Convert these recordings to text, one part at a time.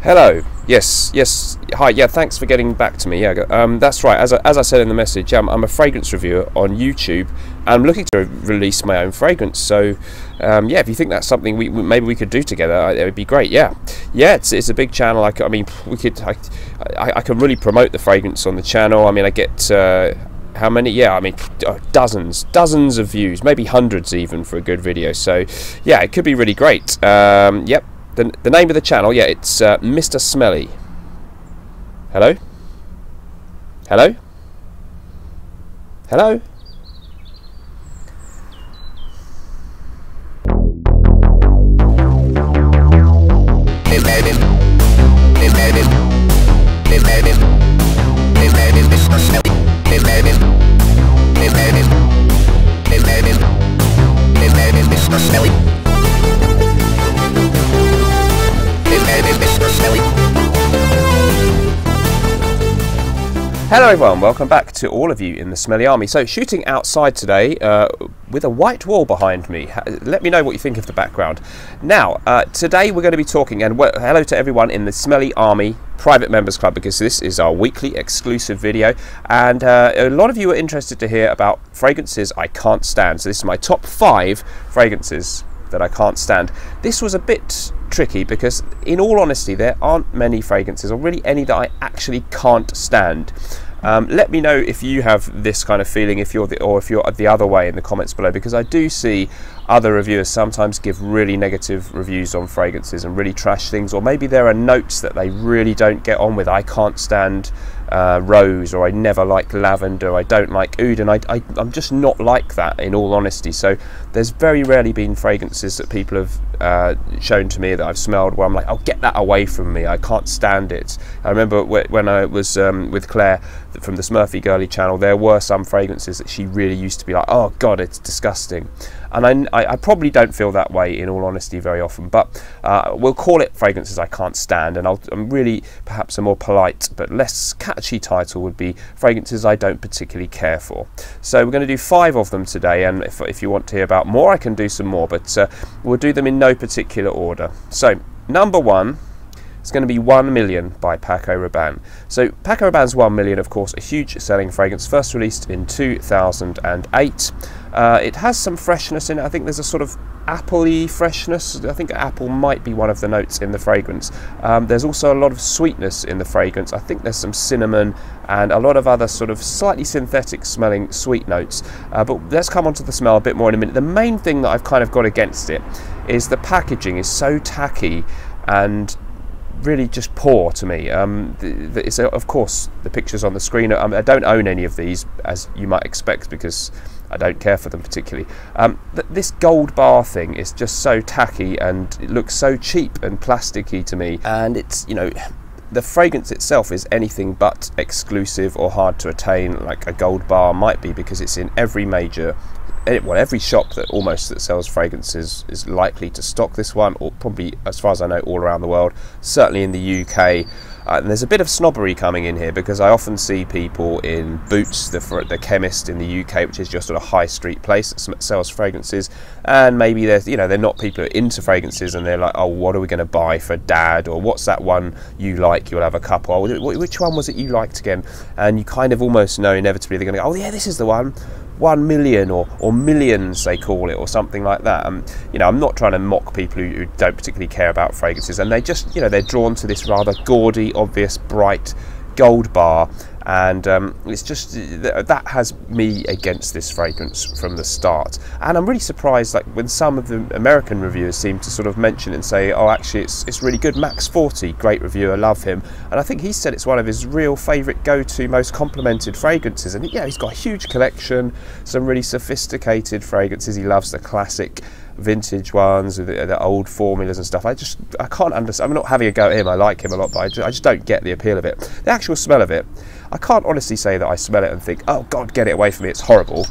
Hello. Yes. Hi. Yeah. Thanks for getting back to me. Yeah. That's right. As I said in the message, I'm a fragrance reviewer on YouTube. I'm looking to release my own fragrance. So, yeah. If you think that's something maybe we could do together, it would be great. Yeah. It's a big channel. I can really promote the fragrance on the channel. I mean, I get. How many? Yeah, I mean, dozens of views, maybe hundreds even for a good video. So, yeah, it could be really great. Yep. The name of the channel, yeah, it's Mr. Smelly. Hello? Hello? Hello? Hello everyone, welcome back to all of you in the Smelly Army. So shooting outside today with a white wall behind me. Let me know what you think of the background. Now, today we're going to be talking, and hello to everyone in the Smelly Army Private Members Club, because this is our weekly exclusive video, and a lot of you are interested to hear about fragrances I can't stand. So this is my top 5 fragrances that I can't stand. This was a bit tricky because, in all honesty, there aren't many fragrances, or really any, that I actually can't stand. Let me know if you have this kind of feeling, if you're the other way, in the comments below, because I do see other reviewers sometimes give really negative reviews on fragrances and really trash things, or maybe there are notes that they really don't get on with. I can't stand rose, or I never like lavender, I don't like oud, and I'm just not like that, in all honesty. So there's very rarely been fragrances that people have shown to me that I've smelled where I'm like, oh, get that away from me, I can't stand it. I remember when I was with Claire from the Smurfy Girly channel, there were some fragrances that she really used to be like, oh god, it's disgusting. And I probably don't feel that way, in all honesty, very often, but we'll call it fragrances I can't stand, and I'm really, perhaps a more polite but less catchy title would be fragrances I don't particularly care for. So we're going to do 5 of them today, and if you want to hear about more, I can do some more, but we'll do them in no particular order. So number 1, it's going to be 1 Million by Paco Rabanne. So Paco Rabanne's 1 Million, of course, a huge selling fragrance, first released in 2008. It has some freshness in it. I think there's a sort of apple-y freshness. I think apple might be one of the notes in the fragrance. There's also a lot of sweetness in the fragrance. I think there's some cinnamon and a lot of other sort of slightly synthetic smelling sweet notes. But let's come on to the smell a bit more in a minute. The main thing that I've kind of got against it is the packaging is so tacky and really just poor to me. It's, of course, the pictures on the screen. I don't own any of these, as you might expect, because I don't care for them particularly. This gold bar thing is just so tacky, and it looks so cheap and plasticky to me. And it's, you know, the fragrance itself is anything but exclusive or hard to attain like a gold bar might be, because it's in every major, well, every shop that sells fragrances is likely to stock this one, or probably, as far as I know, all around the world, certainly in the UK. And there's a bit of snobbery coming in here, because I often see people in Boots, the chemist in the UK, which is just sort of high street place that sells fragrances, and maybe they're not people who are into fragrances, and they're like, oh, what are we going to buy for Dad, or what's that one you like, you'll have a couple, or which one was it you liked again? And you kind of almost know inevitably they're going to go, oh yeah, this is the one. 1 million or millions they call it, or something like that. You know, I'm not trying to mock people who don't particularly care about fragrances, and they just, you know, they're drawn to this rather gaudy, obvious, bright gold bar, and it's just that has me against this fragrance from the start. And I'm really surprised, like, when some of the American reviewers seem to sort of mention it and say, oh, actually it's really good. Max 40, great reviewer, love him, and I think he said it's one of his real favourite go-to, most complimented fragrances. And yeah, he's got a huge collection, some really sophisticated fragrances. He loves the classic vintage ones with the old formulas and stuff. I can't understand. I'm not having a go at him, I like him a lot, but I just don't get the appeal of it. The actual smell of it, I can't honestly say that I smell it and think, oh god, get it away from me, it's horrible.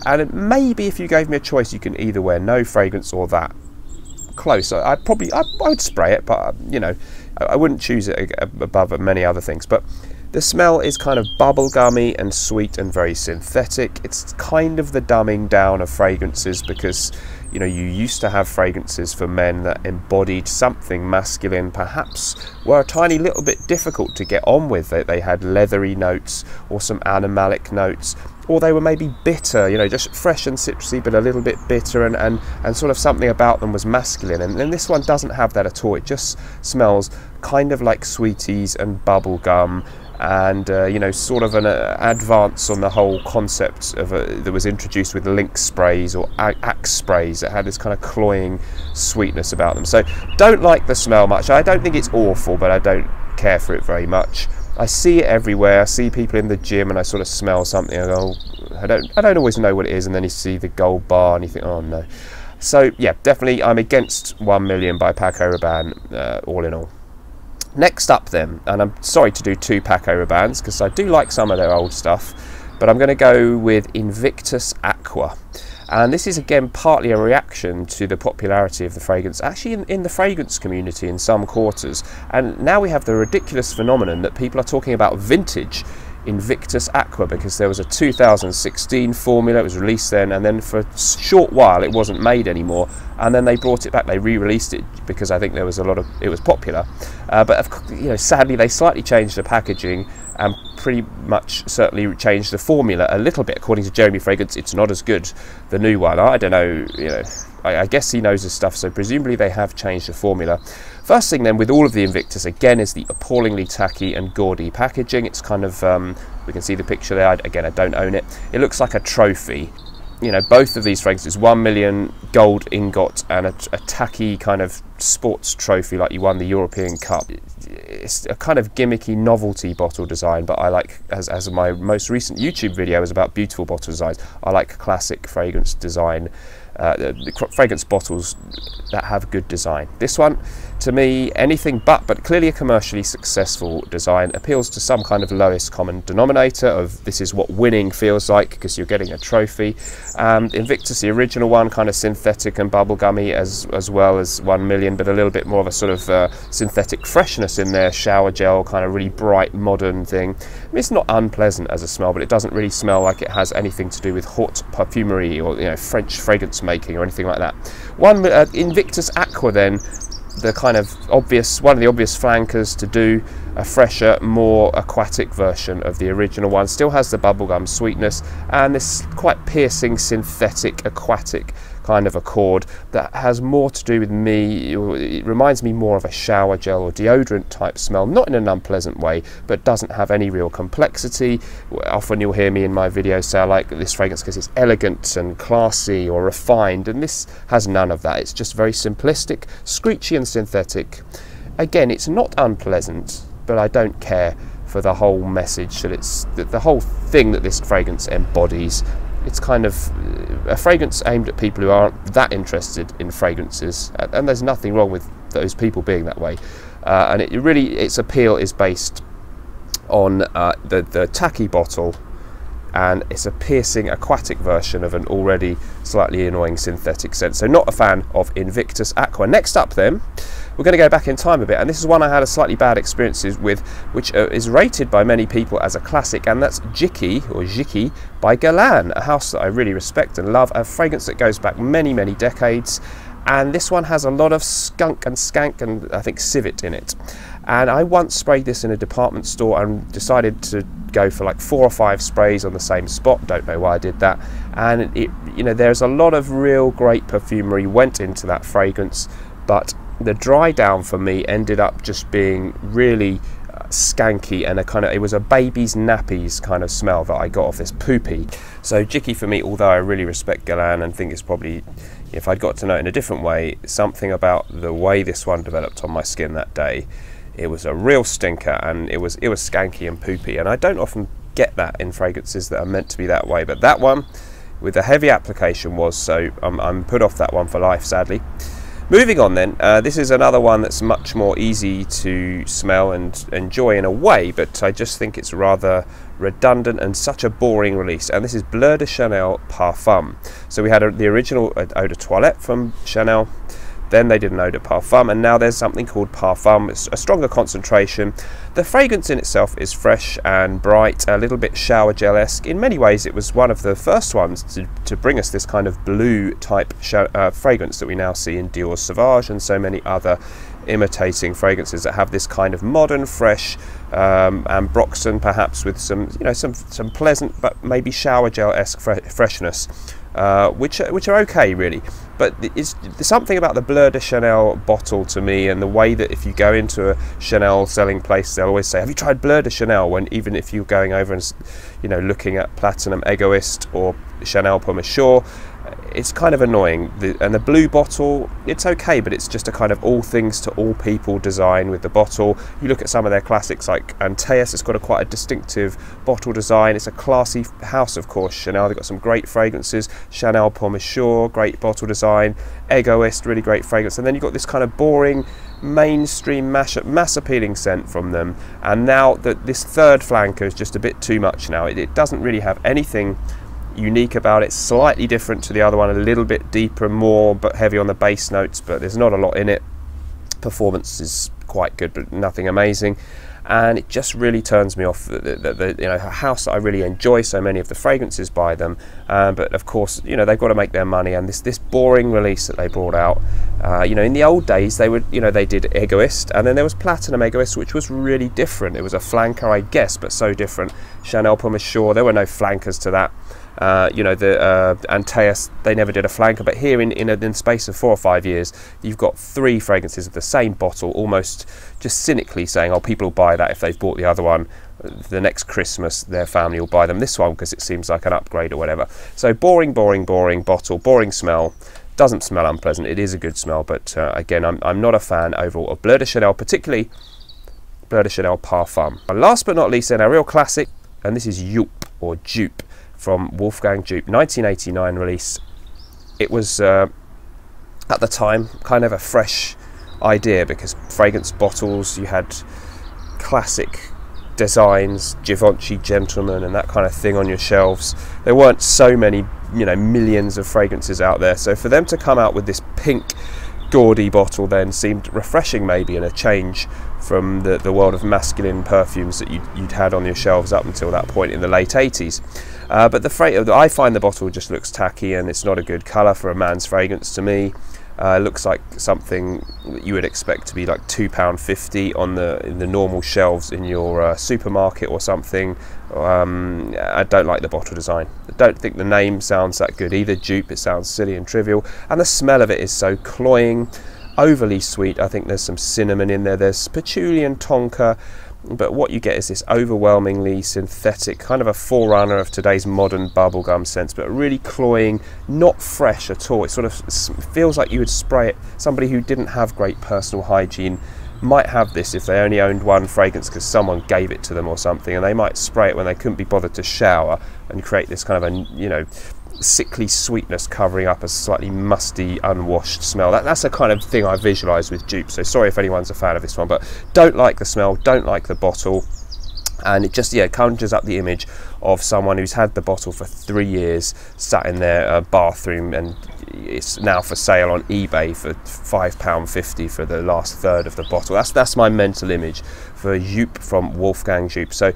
And maybe if you gave me a choice, you can either wear no fragrance or that. Close. I'd spray it, but you know, I wouldn't choose it above many other things. But The smell is kind of bubblegummy and sweet and very synthetic. It's kind of the dumbing down of fragrances, because you know, you used to have fragrances for men that embodied something masculine, perhaps were a tiny little bit difficult to get on with. They had leathery notes or some animalic notes, or they were maybe bitter, you know, just fresh and citrusy but a little bit bitter, and sort of something about them was masculine. And this one doesn't have that at all. It just smells kind of like sweeties and bubble gum, and you know, sort of an advance on the whole concept of that was introduced with Lynx sprays or Axe sprays that had this kind of cloying sweetness about them. So don't like the smell much. I don't think it's awful, but I don't care for it very much. I see it everywhere. I see people in the gym and I sort of smell something and go, oh, I don't always know what it is, and then you see the gold bar and you think, oh no. So yeah, definitely I'm against 1 Million by Paco Rabanne, all in all. Next up then, and I'm sorry to do 2 Paco Rabannes because I do like some of their old stuff, but I'm going to go with Invictus Aqua. And this is again partly a reaction to the popularity of the fragrance, actually in the fragrance community in some quarters. And now we have the ridiculous phenomenon that people are talking about vintage Invictus Aqua, because there was a 2016 formula, it was released then, and then for a short while it wasn't made anymore, and then they brought it back, they re-released it because I think there was a lot of, it was popular, but you know, sadly they slightly changed the packaging and pretty much certainly changed the formula a little bit. According to Jeremy Fragrance, it's not as good, the new one. I don't know, you know, I guess he knows his stuff, so presumably they have changed the formula. First thing then with all of the Invictus again is the appallingly tacky and gaudy packaging. It's kind of, we can see the picture there, again I don't own it. It looks like a trophy. You know, both of these fragrances, 1 Million gold ingot and a tacky kind of sports trophy like you won the European Cup. It's a kind of gimmicky novelty bottle design, but I like, as my most recent YouTube video is about beautiful bottle designs, I like classic fragrance design, fragrance bottles that have good design. This one, to me, anything but clearly a commercially successful design, appeals to some kind of lowest common denominator of this is what winning feels like because you're getting a trophy. Invictus, the original one, kind of synthetic and bubblegummy as well as 1 Million, but a little bit more of a sort of synthetic freshness in there, shower gel, kind of really bright modern thing. I mean, it's not unpleasant as a smell, but it doesn't really smell like it has anything to do with haute perfumery or, you know, French fragrance making or anything like that. Invictus Aqua then, the kind of obvious, one of the obvious flankers to do a fresher, more aquatic version of the original one. Still has the bubblegum sweetness and this quite piercing synthetic aquatic kind of accord that has more to do with me. It reminds me more of a shower gel or deodorant type smell, not in an unpleasant way, but doesn't have any real complexity. Often you'll hear me in my videos say I like this fragrance because it's elegant and classy or refined, and this has none of that. It's just very simplistic, screechy and synthetic. Again, it's not unpleasant, but I don't care for the whole message that the whole thing that this fragrance embodies. It's kind of a fragrance aimed at people who aren't that interested in fragrances, and there's nothing wrong with those people being that way. And its appeal is based on the tacky bottle, and it's a piercing aquatic version of an already slightly annoying synthetic scent. So not a fan of Invictus Aqua. Next up then, we're going to go back in time a bit, and this is one I had a slightly bad experiences with, which is rated by many people as a classic, and that's Jiki by Guerlain, a house that I really respect and love, a fragrance that goes back many, many decades. And this one has a lot of skunk and skank and I think civet in it. And I once sprayed this in a department store and decided to go for like 4 or 5 sprays on the same spot. Don't know why I did that. And it, you know, there's a lot of real great perfumery went into that fragrance, but the dry down for me ended up just being really skanky, and it was a baby's nappies kind of smell that I got off this, poopy. So Jiki for me, although I really respect Guerlain and think it's probably, if I'd got to know it in a different way, something about the way this one developed on my skin that day, it was a real stinker, and it was skanky and poopy, and I don't often get that in fragrances that are meant to be that way, but that one with a heavy application was, so I'm put off that one for life, sadly. Moving on then, this is another one that's much more easy to smell and enjoy in a way, but I just think it's rather redundant and such a boring release, and this is Bleu de Chanel Parfum. So we had the original Eau de Toilette from Chanel, Then they did an eau de parfum, and now there's something called parfum. It's a stronger concentration. The fragrance in itself is fresh and bright, a little bit shower gel-esque. In many ways, it was one of the first ones to bring us this kind of blue type fragrance that we now see in Dior Sauvage and so many other imitating fragrances that have this kind of modern, fresh ambroxan, perhaps with some, you know, some pleasant but maybe shower gel-esque freshness, which are okay really. But there's something about the Bleu de Chanel bottle to me, and the way that if you go into a Chanel selling place, they'll always say, "Have you tried Bleu de Chanel?" When even if you're going over and, you know, looking at Platinum Egoist or Chanel Pour Monsieur, it's kind of annoying. And the blue bottle, it's okay, but it's just a kind of all things to all people design with the bottle. You look at some of their classics like Antaeus, it's got quite a distinctive bottle design. It's a classy house, of course. Chanel, they've got some great fragrances. Chanel Pour Monsieur, great bottle design. Egoist, really great fragrance. And then you've got this kind of boring, mainstream, mass appealing scent from them. And now that this third flanker is just a bit too much now. It doesn't really have anything unique about it. Slightly different to the other one, a little bit deeper, more but heavy on the bass notes, but there's not a lot in it. Performance is quite good, but nothing amazing, and it just really turns me off. The you know, a house that I really enjoy so many of the fragrances by them, but of course, you know, they've got to make their money, and this boring release that they brought out, you know, in the old days they would, you know, they did Egoist, and then there was Platinum Egoist, which was really different. It was a flanker, I guess, but so different. Chanel Pour Monsieur, there were no flankers to that. You know, the Antaeus, they never did a flanker, but here in the space of 4 or 5 years, you've got 3 fragrances of the same bottle, almost just cynically saying, oh, people will buy that if they've bought the other one. The next Christmas, their family will buy them this one because it seems like an upgrade or whatever. So boring, boring, boring bottle, boring smell. Doesn't smell unpleasant. It is a good smell, but again, I'm not a fan overall of Bleu de Chanel, particularly Bleu de Chanel Parfum. And last but not least, then, a real classic, and this is Jupe, or Jupe, from Wolfgang Jupe, 1989 release. It was at the time kind of a fresh idea, because fragrance bottles, you had classic designs, Givenchy Gentleman and that kind of thing on your shelves. There weren't so many, you know, millions of fragrances out there, so for them to come out with this pink gaudy bottle then seemed refreshing, maybe, and a change from the world of masculine perfumes that you'd had on your shelves up until that point in the late 80s. But I find the bottle just looks tacky, and it's not a good colour for a man's fragrance to me. It looks like something that you would expect to be like £2.50 in the normal shelves in your supermarket or something. I don't like the bottle design. I don't think the name sounds that good either. Jupe, it sounds silly and trivial, and the smell of it is so cloying, overly sweet. I think there's some cinnamon in there, there's patchouli and tonka, but what you get is this overwhelmingly synthetic, kind of a forerunner of today's modern bubblegum scents, but really cloying, not fresh at all. It sort of feels like you would spray it. Somebody who didn't have great personal hygiene might have this if they only owned one fragrance because someone gave it to them or something, and they might spray it when they couldn't be bothered to shower and create this kind of a, you know, sickly sweetness covering up a slightly musty, unwashed smell. That's the kind of thing I visualise with Jupe, so sorry if anyone's a fan of this one, but don't like the smell, don't like the bottle, and it just, yeah, conjures up the image of someone who's had the bottle for 3 years, sat in their bathroom, and it's now for sale on eBay for £5.50 for the last third of the bottle. That's my mental image for Jupe from Wolfgang Jupe, so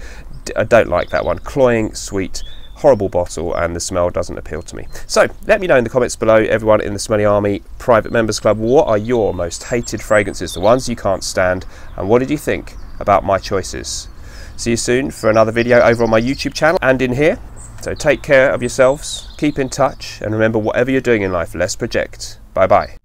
I don't like that one. Cloying, sweet, horrible bottle, and the smell doesn't appeal to me. So let me know in the comments below, everyone in the Smelly Army Private Members Club, what are your most hated fragrances, the ones you can't stand, and what did you think about my choices? See you soon for another video over on my YouTube channel and in here. So take care of yourselves, keep in touch, and remember, whatever you're doing in life, let's project. Bye bye.